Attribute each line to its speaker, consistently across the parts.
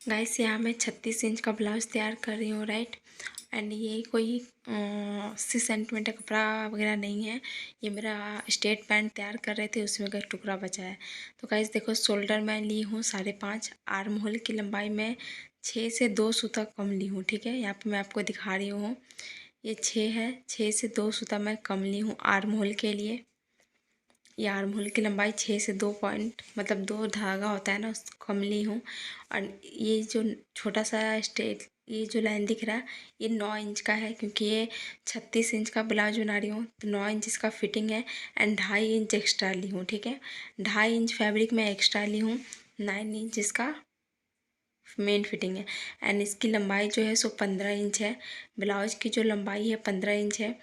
Speaker 1: Guys यहाँ मैं 36 inch का ब्लाउज़ तैयार कर रही हूँ, राइट। एंड ये कोई 80 सेंटीमीटर कपड़ा वगैरह नहीं है। ये मेरा स्ट्रेट पैंट तैयार कर रहे थे, उसमें का टुकड़ा बचा है। तो गाइस देखो, शोल्डर मैं ली हूँ 5.5, आर्म होल की लंबाई में 6 से 2 सूता कम ली हूँ, ठीक है। यहाँ पे मैं आपको दिखा रही हूँ, ये 6 है, 6 से 2 सूता मैं कम ली हूँ आर्म होल के लिए। ये आर्म होल की लंबाई 6 से 2 पॉइंट मतलब 2 धागा होता है ना, उसको कम ली हूँ। और ये जो छोटा सा स्ट्रेट ये जो लाइन दिख रहा है, ये 9 इंच का है, क्योंकि ये 36 इंच का ब्लाउज बना रही हूँ, तो 9 इंच इसका फिटिंग है। एंड 2.5 इंच एक्स्ट्रा ली हूँ, ठीक है। 2.5 इंच फैब्रिक में एक्स्ट्रा ली हूँ, 9 इंच इसका मेन फिटिंग है। एंड इसकी लंबाई जो है सो 15 इंच है। ब्लाउज की जो लंबाई है 15 इंच है।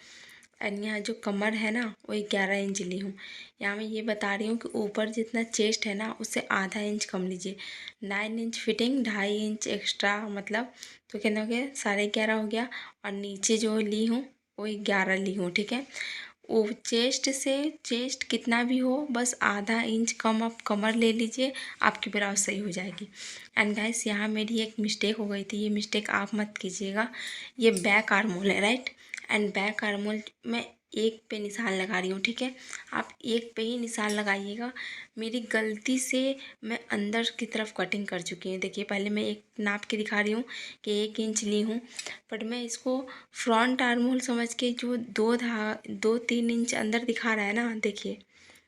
Speaker 1: एंड यहाँ जो कमर है ना, वो 11 इंच ली हूँ। यहाँ मैं ये बता रही हूँ कि ऊपर जितना चेस्ट है ना, उससे आधा इंच कम लीजिए। 9 इंच फिटिंग, 2.5 इंच एक्स्ट्रा, मतलब तो कितना हो गया, 11.5 हो गया। और नीचे जो ली हूँ वो 11 ली हूँ, ठीक है। वो चेस्ट से चेस्ट कितना भी हो, बस आधा इंच कम आप कमर ले लीजिए, आपकी ब्लाउज सही हो जाएगी। एंड गाइस यहाँ मेरी एक मिस्टेक हो गई थी, ये मिस्टेक आप मत कीजिएगा। ये बैक आर्म होल है, right. And back arm hole मैं एक पे निशान लगा रही हूँ, ठीक है। आप एक पे ही निशान लगाइएगा। मेरी गलती से मैं अंदर की तरफ कटिंग कर चुकी हूँ। देखिए, पहले मैं एक नाप के दिखा रही हूँ कि 1 इंच ली हूँ, बट मैं इसको फ्रंट आर्म होल समझ के जो 2-3 इंच अंदर दिखा रहा है ना, देखिए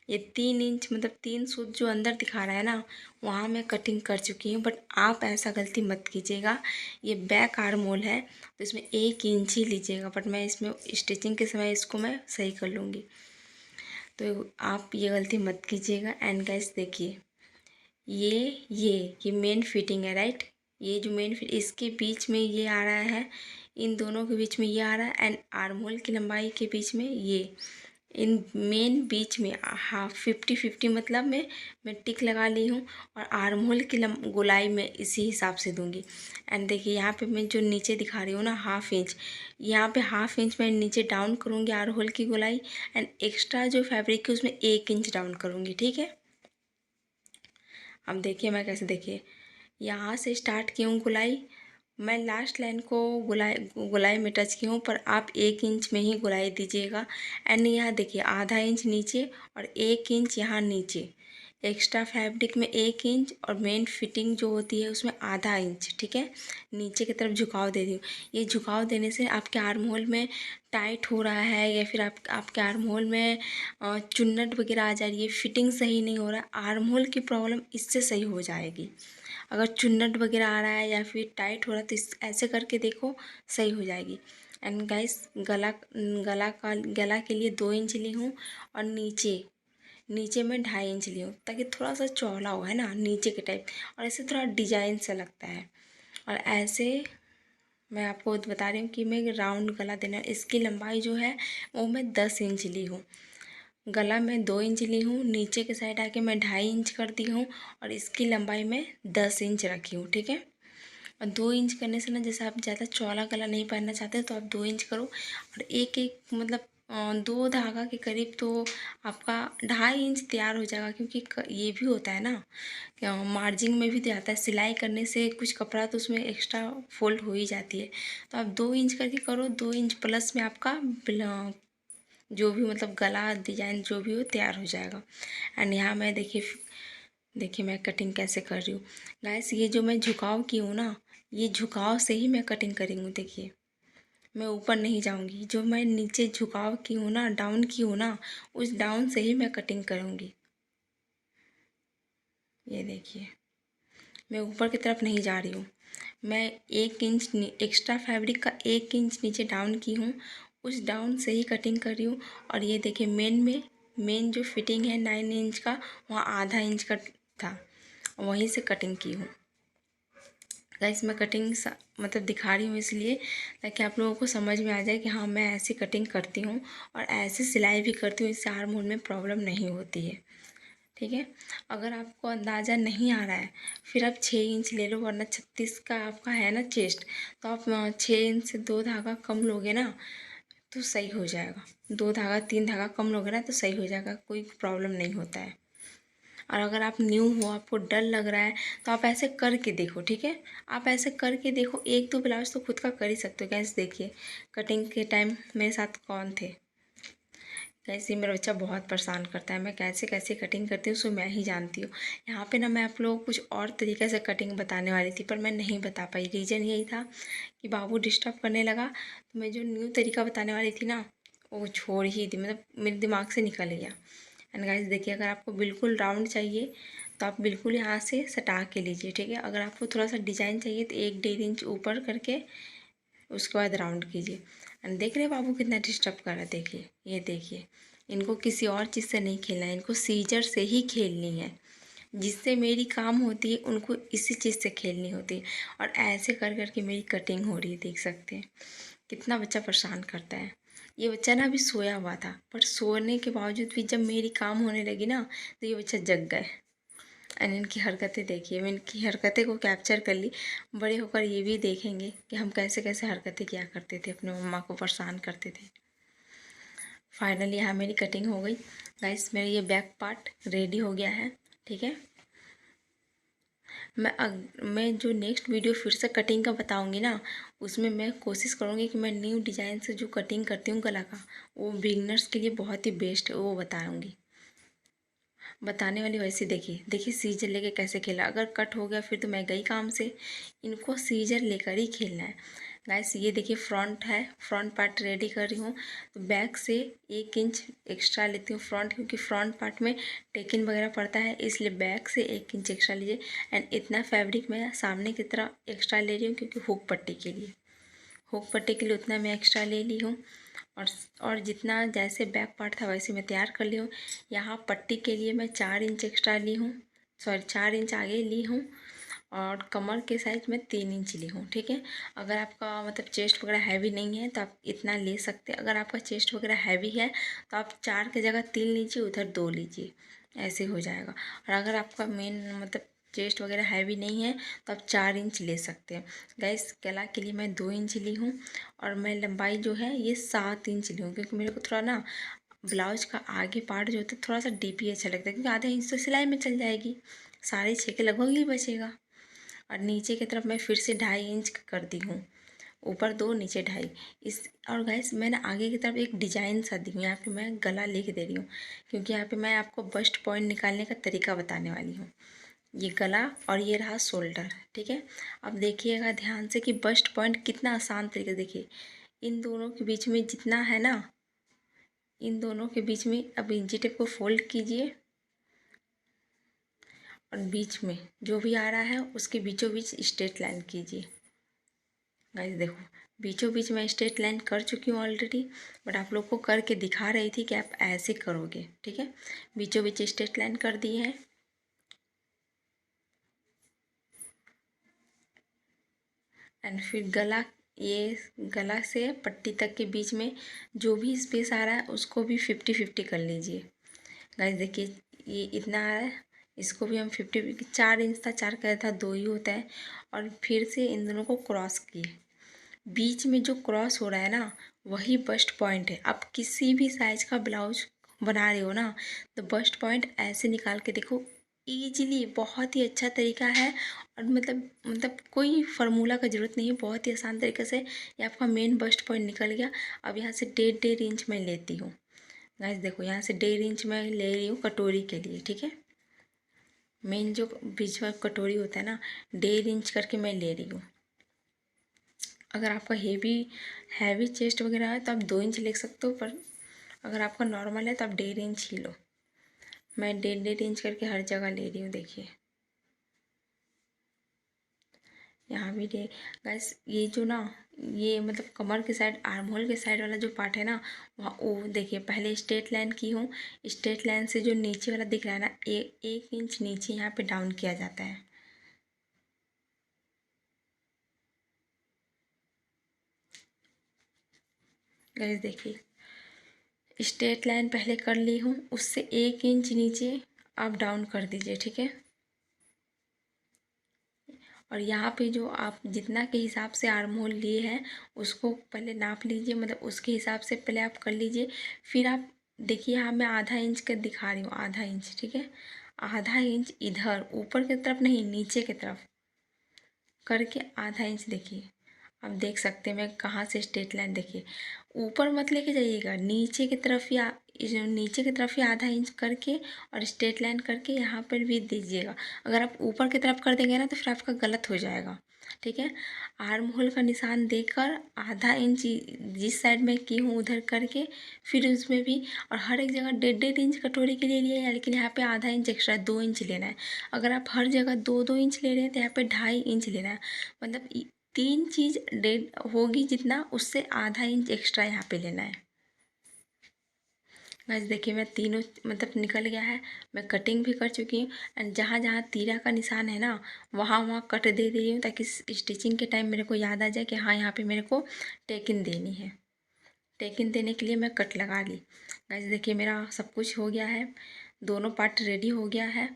Speaker 1: ये 3 इंच मतलब 3 सूत जो अंदर दिखा रहा है ना, वहाँ मैं कटिंग कर चुकी हूँ। बट आप ऐसा गलती मत कीजिएगा। ये बैक आर्म होल है, तो इसमें 1 इंच ही लीजिएगा, बट मैं इसमें स्टिचिंग के समय इसको मैं सही कर लूँगी। तो आप ये गलती मत कीजिएगा। एंड गाइस देखिए, ये मेन फिटिंग है, राइट। ये जो मेन फिट, इसके बीच में ये आ रहा है, इन दोनों के बीच में ये आ रहा है। एंड आर्म होल की लंबाई के बीच में ये, इन मेन बीच में हाफ 50-50 मतलब मैं टिक लगा ली हूँ। और आर्म होल की गोलाई में इसी हिसाब से दूंगी। एंड देखिए यहाँ पे मैं जो नीचे दिखा रही हूँ ना, 1/2 इंच, यहाँ पे 1/2 इंच मैं नीचे डाउन करूँगी आर्म होल की गोलाई। एंड एक्स्ट्रा जो फैब्रिक है उसमें 1 इंच डाउन करूँगी, ठीक है। अब देखिए मैं कैसे, देखिए यहाँ से स्टार्ट की हूँ गोलाई, मैं लास्ट लाइन को गोलाई में टच की हूँ, पर आप 1 इंच में ही गोलाई दीजिएगा। एंड यहाँ देखिए आधा इंच नीचे और 1 इंच यहाँ नीचे, एक्स्ट्रा फैब्रिक में 1 इंच, और मेन फिटिंग जो होती है उसमें आधा इंच, ठीक है। नीचे की तरफ झुकाव दे रही हूँ। ये झुकाव देने से आपके आर्म होल में टाइट हो रहा है, या फिर आपके आर्म होल में चुन्नट वगैरह आ जा रही है, फिटिंग सही नहीं हो रहा है, आर्म होल की प्रॉब्लम इससे सही हो जाएगी। अगर चुन्नट वगैरह आ रहा है या फिर टाइट हो रहा है, तो इस ऐसे करके देखो, सही हो जाएगी। एंड गाइस गला के लिए 2 इंच ली हूँ, और नीचे नीचे में 2.5 इंच ली हूँ, ताकि थोड़ा सा चौड़ा हो, है ना, नीचे के टाइप, और ऐसे थोड़ा डिजाइन सा लगता है। और ऐसे मैं आपको बता रही हूँ कि मैं राउंड गला देना, इसकी लंबाई जो है वो मैं 10 इंच ली हूँ। गला में 2 इंच ली हूँ, नीचे के साइड आके मैं 2.5 इंच कर दी हूँ, और इसकी लंबाई में 10 इंच रखी हूँ, ठीक है। और 2 इंच करने से ना, जैसे आप ज़्यादा चौड़ा गला नहीं पहनना चाहते तो आप 2 इंच करो। और एक एक मतलब 2 धागा के करीब तो आपका 2.5 इंच तैयार हो जाएगा, क्योंकि ये भी होता है ना, मार्जिंग में भी तो आता है, सिलाई करने से कुछ कपड़ा तो उसमें एक्स्ट्रा फोल्ड हो ही जाती है। तो आप 2 इंच करके करो, 2 इंच प्लस में आपका जो भी मतलब गला डिजाइन जो भी हो तैयार हो जाएगा। एंड यहाँ मैं देखिए मैं कटिंग कैसे कर रही हूँ। गाइस ये जो मैं झुकाव की हूँ ना, ये झुकाव से ही मैं कटिंग करी हूँ। देखिए मैं ऊपर नहीं जाऊँगी, जो मैं नीचे झुकाव की हूँ ना, डाउन की हूँ ना, उस डाउन से ही मैं कटिंग करूँगी। ये देखिए मैं ऊपर की तरफ नहीं जा रही हूँ, मैं 1 इंच एक्स्ट्रा फैब्रिक का 1 इंच नीचे डाउन की हूँ, उस डाउन से ही कटिंग कर रही हूँ। और ये देखिए मेन जो फिटिंग है 9 इंच का, वहाँ आधा इंच का था, वहीं से कटिंग की हूँ। गाइस मैं कटिंग मतलब दिखा रही हूँ इसलिए, ताकि आप लोगों को समझ में आ जाए कि हाँ मैं ऐसी कटिंग करती हूँ और ऐसे सिलाई भी करती हूँ, इससे आर्म होल में प्रॉब्लम नहीं होती है, ठीक है। अगर आपको अंदाज़ा नहीं आ रहा है, फिर आप 6 इंच ले लो, वरना 36 का आपका है ना चेस्ट, तो आप 6 इंच से 2 धागा कम लोगे ना, तो सही हो जाएगा। 2 धागा 3 धागा कम लोगे ना, तो सही हो जाएगा, कोई प्रॉब्लम नहीं होता है। और अगर आप न्यू हो, आपको डर लग रहा है, तो आप ऐसे करके देखो, ठीक है। आप ऐसे करके देखो, एक दो ब्लाउज तो खुद का कर ही सकते हो। गैस देखिए कटिंग के टाइम मेरे साथ कौन थे। कैसे मेरा बच्चा बहुत परेशान करता है, मैं कैसे कैसे कटिंग करती हूँ सो मैं ही जानती हूँ। यहाँ पे ना मैं आप लोगों को कुछ और तरीके से कटिंग बताने वाली थी, पर मैं नहीं बता पाई। रीज़न यही था कि बाबू डिस्टर्ब करने लगा, तो मैं जो न्यू तरीका बताने वाली थी ना वो छोड़ ही दी, मतलब मेरे दिमाग से निकल गया। एंड गाइस देखिए, अगर आपको बिल्कुल राउंड चाहिए तो आप बिल्कुल यहाँ से सटा के लीजिए, ठीक है। अगर आपको थोड़ा सा डिज़ाइन चाहिए तो 1-1.5 इंच ऊपर करके उसके बाद राउंड कीजिए। एंड देख रहे हैं बाबू कितना डिस्टर्ब कर रहा है, देखिए ये देखिए। इनको किसी और चीज़ से नहीं खेलना है, इनको सीजर से ही खेलनी है। जिससे मेरी काम होती है उनको इसी चीज़ से खेलनी होती है। और ऐसे कर कर के मेरी कटिंग हो रही है, देख सकते हैं कितना बच्चा परेशान करता है। ये बच्चा ना अभी सोया हुआ था, पर सोने के बावजूद भी जब मेरी काम होने लगी ना तो ये बच्चा जग गए। एंड इनकी हरकतें देखिए, मैं इनकी हरकतें को कैप्चर कर ली। बड़े होकर ये भी देखेंगे कि हम कैसे कैसे हरकतें किया करते थे, अपने मम्मा को परेशान करते थे। फाइनली यहाँ मेरी कटिंग हो गई गाइस, मेरा ये बैक पार्ट रेडी हो गया है, ठीक है। मैं जो नेक्स्ट वीडियो फिर से कटिंग का बताऊंगी ना, उसमें मैं कोशिश करूंगी कि मैं न्यू डिज़ाइन से जो कटिंग करती हूँ गला का, वो बिगनर्स के लिए बहुत ही बेस्ट है, वो बताऊंगी। बताने वाली वैसे देखिए देखिए सीजर लेके कैसे खेला। अगर कट हो गया फिर तो मैं गई काम से। इनको सीजर लेकर ही खेलना है गाइस। ये देखिए फ्रंट है, फ्रंट पार्ट रेडी कर रही हूँ। तो बैक से 1 इंच एक्स्ट्रा लेती हूँ फ्रंट, क्योंकि फ्रंट पार्ट में टेकिन वगैरह पड़ता है, इसलिए बैक से 1 इंच एक्स्ट्रा लीजिए। एंड इतना फैब्रिक मैं सामने की तरफ एक्स्ट्रा ले रही हूँ, क्योंकि हुक पट्टी के लिए, हुक पट्टी के लिए उतना मैं एक्स्ट्रा ले ली हूँ। और जितना जैसे बैक पार्ट था वैसे मैं तैयार कर ली हूँ। यहाँ पट्टी के लिए मैं 4 इंच एक्स्ट्रा ली हूँ, सॉरी 4 इंच आगे ली हूँ। और कमर के साइज में 3 इंच ली हूँ, ठीक है। अगर आपका मतलब चेस्ट वगैरह हैवी नहीं है तो आप इतना ले सकते हैं। अगर आपका चेस्ट वगैरह हैवी है तो आप 4 की जगह 3 लीजिए, उधर 2 लीजिए, ऐसे हो जाएगा। और अगर आपका मेन मतलब चेस्ट वगैरह हैवी नहीं है तो आप 4 इंच ले सकते हैं। गैस गला के लिए मैं 2 इंच ली हूँ। और मैं लंबाई जो है ये 7 इंच ली हूँ, क्योंकि मेरे को थोड़ा ना ब्लाउज का आगे पार्ट जो होता है थोड़ा सा डीप ही अच्छा लगता है, क्योंकि आधा इंच तो सिलाई में चल जाएगी, 6.5 के लगभग ही बचेगा। और नीचे की तरफ मैं फिर से 2.5 इंच कर दी हूँ, ऊपर 2 नीचे 2.5 इस। और गैस मैंने आगे की तरफ एक डिजाइन सा दी हूँ, यहाँ पे मैं गला लिख दे रही हूँ, क्योंकि यहाँ पे मैं आपको बस्ट पॉइंट निकालने का तरीका बताने वाली हूँ। ये गला और ये रहा शोल्डर, ठीक है। अब देखिएगा ध्यान से कि बस्ट पॉइंट कितना आसान तरीके, देखिए इन दोनों के बीच में जितना है ना, इन दोनों के बीच में अब इंची टेप को फोल्ड कीजिए। और बीच में जो भी आ रहा है उसके बीचों बीच स्ट्रेट लाइन कीजिए। गाइस देखो बीचों बीच मैं स्ट्रेट लाइन कर चुकी हूँ ऑलरेडी, बट आप लोग को करके दिखा रही थी कि आप ऐसे करोगे, ठीक है। बीचों बीच स्ट्रेट लाइन कर दी है। एंड फिर गला, ये गला से पट्टी तक के बीच में जो भी स्पेस आ रहा है उसको भी 50-50 कर लीजिए। गाइस देखिए ये इतना आ रहा है, इसको भी हम 50, 4 इंच था, 4 का था, 2 ही होता है। और फिर से इन दोनों को क्रॉस किए, बीच में जो क्रॉस हो रहा है ना वही बस्ट पॉइंट है। आप किसी भी साइज का ब्लाउज बना रहे हो ना तो बस्ट पॉइंट ऐसे निकाल के देखो, ईजिली, बहुत ही अच्छा तरीका है। और मतलब कोई फार्मूला का ज़रूरत नहीं है, बहुत ही आसान तरीके से ये आपका मेन बस्ट पॉइंट निकल गया। अब यहाँ से 1.5 इंच मैं लेती हूँ। गाइस देखो यहाँ से 1.5 इंच मैं ले रही हूँ कटोरी के लिए, ठीक है। मेन जो बीच में कटोरी होता है ना, 1.5 इंच करके मैं ले रही हूँ। अगर आपका हैवी चेस्ट वगैरह है तो आप 2 इंच ले सकते हो, पर अगर आपका नॉर्मल है तो आप 1.5 इंच ही लो। मैं 1.5 इंच करके हर जगह ले रही हूँ, देखिए यहाँ भी दे। बस ये जो ना, ये मतलब कमर के साइड, आर्म होल के साइड वाला जो पार्ट है ना, वहाँ वो देखिए पहले स्ट्रेट लाइन की हूँ। स्ट्रेट लाइन से जो नीचे वाला दिख रहा है ना, 1 इंच नीचे यहाँ पे डाउन किया जाता है। गाइस देखिए स्ट्रेट लाइन पहले कर ली हूँ, उससे 1 इंच नीचे आप डाउन कर दीजिए, ठीक है। और यहाँ पे जो आप जितना के हिसाब से आर्म होल लिए हैं उसको पहले नाप लीजिए, मतलब उसके हिसाब से पहले आप कर लीजिए। फिर आप देखिए यहाँ मैं आधा इंच का दिखा रही हूँ, आधा इंच, ठीक है। आधा इंच इधर, ऊपर की तरफ नहीं, नीचे की तरफ करके आधा इंच। देखिए अब देख सकते हैं मैं कहाँ से स्ट्रेट लाइन, देखिए ऊपर मत लेके जाइएगा, नीचे की तरफ या नीचे की तरफ ही आधा इंच करके और स्ट्रेट लाइन करके यहाँ पर भी दीजिएगा। अगर आप ऊपर की तरफ कर देंगे ना तो फिर आपका गलत हो जाएगा, ठीक है। आर्म होल का निशान देकर आधा इंच जिस साइड में की हूँ उधर करके फिर उसमें भी, और हर एक जगह 1.5 इंच कटोरी के लिए लिया है, लेकिन यहाँ पे आधा इंच एक्स्ट्रा 2 इंच लेना है। अगर आप हर जगह 2-2 इंच ले रहे हैं तो यहाँ पे 2.5 इंच लेना है। मतलब 3 चीज़ 1.5 होगी जितना, उससे आधा इंच एक्स्ट्रा यहाँ पे लेना है। बस देखिए मैं तीनों मतलब निकल गया है, मैं कटिंग भी कर चुकी हूँ। एंड जहाँ जहाँ तीरा का निशान है ना वहाँ वहाँ कट दे रही हूँ, ताकि स्टिचिंग के टाइम मेरे को याद आ जाए कि हाँ यहाँ पे मेरे को टेकिन देनी है। टेकिन देने के लिए मैं कट लगा ली। गाइस देखिए मेरा सब कुछ हो गया है, दोनों पार्ट रेडी हो गया है।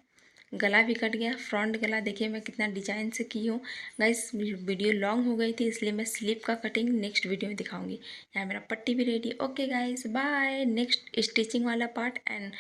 Speaker 1: गला भी कट गया, फ्रंट गला देखिए मैं कितना डिजाइन से की हूँ। गाइस वीडियो लॉन्ग हो गई थी इसलिए मैं स्लीप का कटिंग नेक्स्ट वीडियो में दिखाऊंगी। यहाँ मेरा पट्टी भी ready. Okay guys bye, next stitching वाला पार्ट एंड